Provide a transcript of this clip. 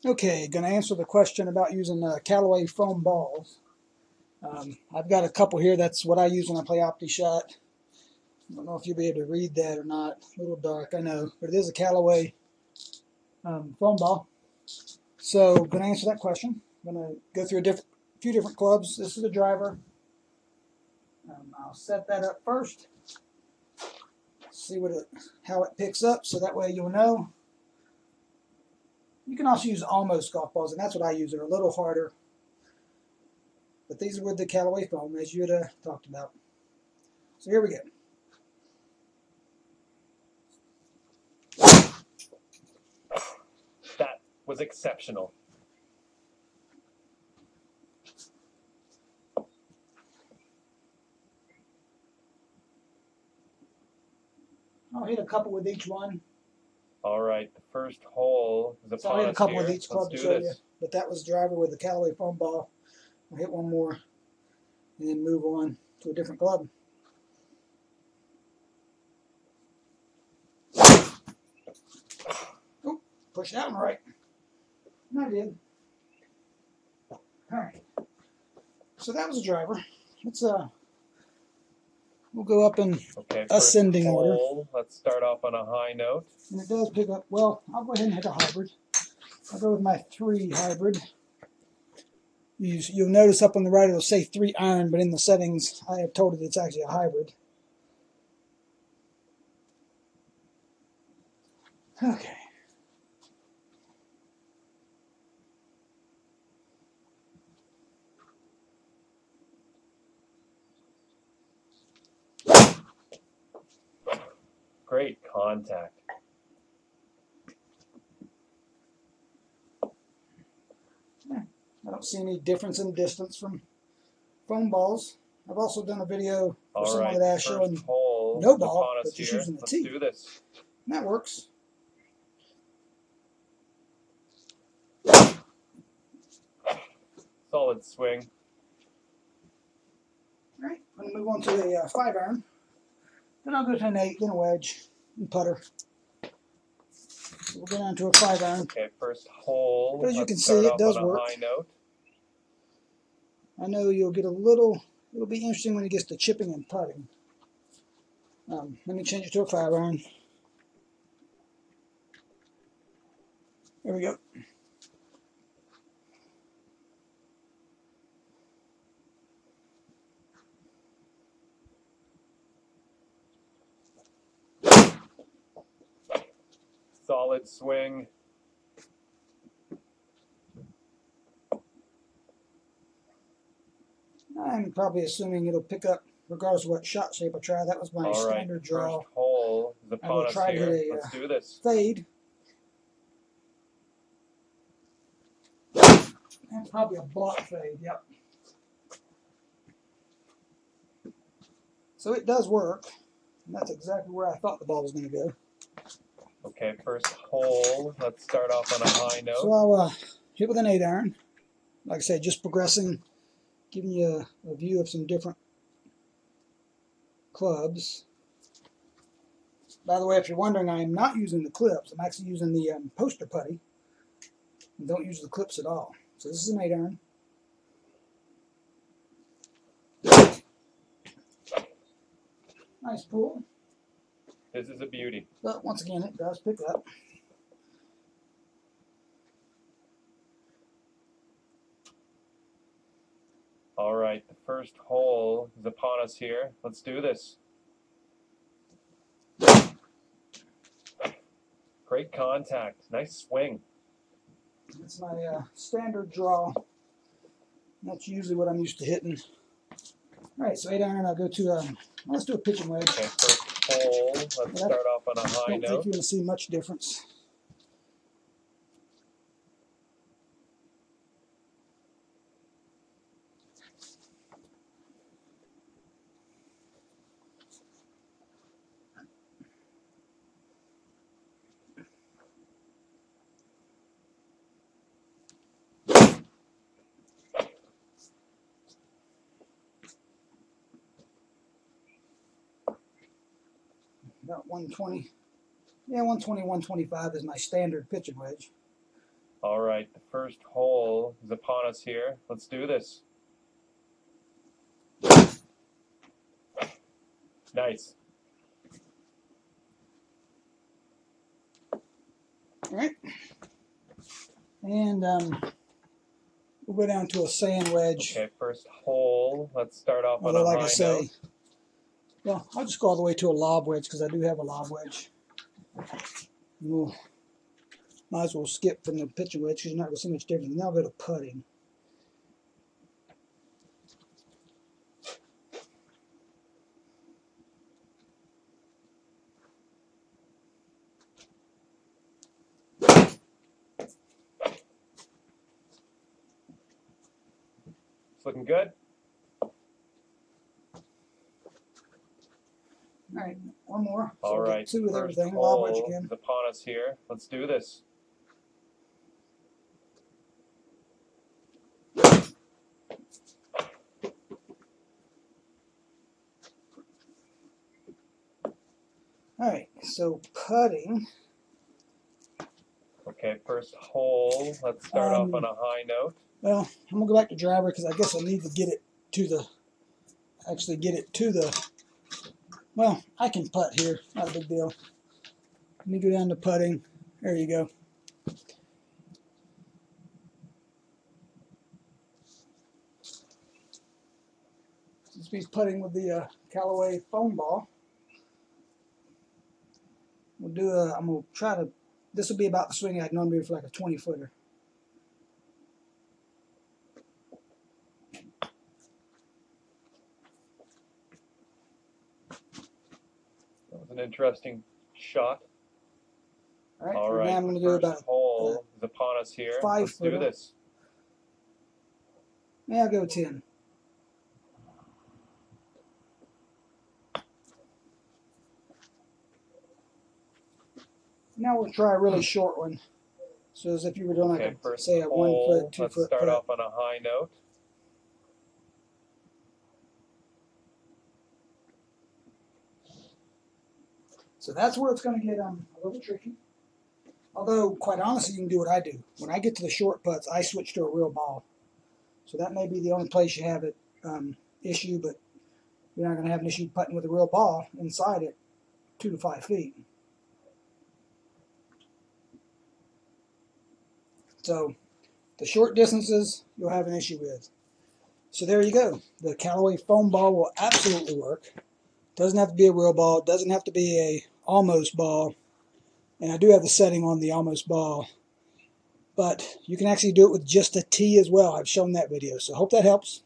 Okay, going to answer the question about using Callaway foam balls. I've got a couple here. That's what I use when I play OptiShot. I don't know if you'll be able to read that or not. A little dark, I know, but it is a Callaway foam ball. So, going to answer that question. I'm going to go through a few different clubs. This is the driver. I'll set that up first. See how it picks up, so that way you'll know. You can also use almost golf balls, and that's what I use. They're a little harder. But these are with the Callaway foam, as you had talked about. So here we go. That was exceptional. I'll hit a couple with each one. All right, the first hole is So I'll upon hit a us couple here. with each club to Let's show do you. this. But that was the driver with the Callaway foam ball. I'll hit one more and then move on to a different club. Oh, push that one right. And I did. All right. So that was the driver. We'll go up in ascending order. Let's start off on a high note. And it does pick up. Well, I'll go ahead and hit a hybrid. I'll go with my 3 hybrid. You'll notice up on the right it'll say 3 iron, but in the settings I have told it it's actually a hybrid. Okay. Great contact. I don't see any difference in distance from foam balls. I've also done a video for someone that asked showing no ball, but just using the tee. Let's do this. And that works. Solid swing. All right, I'm going to move on to a 5 iron. Then I'll go to an 8, then a wedge, and putter. So we'll go down to a 5 iron. Okay, first hole. But as you can see, it does work. High note. I know you'll get it'll be interesting when it gets to chipping and putting. Let me change it to a 5 iron. There we go. Solid swing. I'm probably assuming it'll pick up regardless of what shot shape I try. That was my standard draw. First hole is upon us here. Let's do this. Fade. And probably a block fade, yep. So it does work. And that's exactly where I thought the ball was going to go. Okay, first hole. Let's start off on a high note. So I'll hit with an 8 iron. Like I said, just progressing, giving you a view of some different clubs. By the way, if you're wondering, I am not using the clips. I'm actually using the poster putty. And don't use the clips at all. So this is an 8 iron. Nice pull. This is a beauty. But once again, it does pick up. All right, the first hole is upon us here. Let's do this. Great contact. Nice swing. That's my standard draw. That's usually what I'm used to hitting. All right, so 8 iron. I'll go to let's do a pitching wedge. Okay, first hole. Let's start off on a high note. I don't think you're going to see much difference. About 120. Yeah, 120, 125 is my standard pitching wedge. All right, the first hole is upon us here. Let's do this. Nice. All right. And we'll go down to a sand wedge. Okay, first hole. Let's start off on Although, a like high I say, note. well, I'll just go all the way to a lob wedge because I do have a lob wedge. We'll, might as well skip from the pitching wedge because you're not going to see much difference. Now I'll go to putting. It's looking good. All right, one more. So All I'll get right, two with first everything. Lob wedge hole again. is upon us here. Let's do this. All right, so putting. Okay, first hole. Let's start off on a high note. Well, I'm gonna go back to driver because I guess I need to get it to the. Actually, get it to the. Well, I can putt here. Not a big deal. Let me go down to putting. There you go. Since he's putting with the Callaway foam ball, we'll do a. I'm gonna try to. This will be about the swing I'd normally do for like a 20-footer. That was an interesting shot. All right. Now I'm gonna do first about. hole is upon us here. Let's do 5-footer. this. Yeah, I'll go 10. Now we'll try a really short one. So as if you were doing like Okay, a, first say a 1 hole. foot, 2 Let's foot start putt. off on a high note. So that's where it's going to get a little tricky. Although, quite honestly, you can do what I do. When I get to the short putts, I switch to a real ball. So that may be the only place you have it issue, but you're not going to have an issue putting with a real ball inside it 2 to 5 feet. So the short distances, you'll have an issue with. So there you go. The Callaway foam ball will absolutely work. Doesn't have to be a real ball. Doesn't have to be a almost ball. And I do have the setting on the almost ball. But you can actually do it with just a tee as well. I've shown that video. So I hope that helps.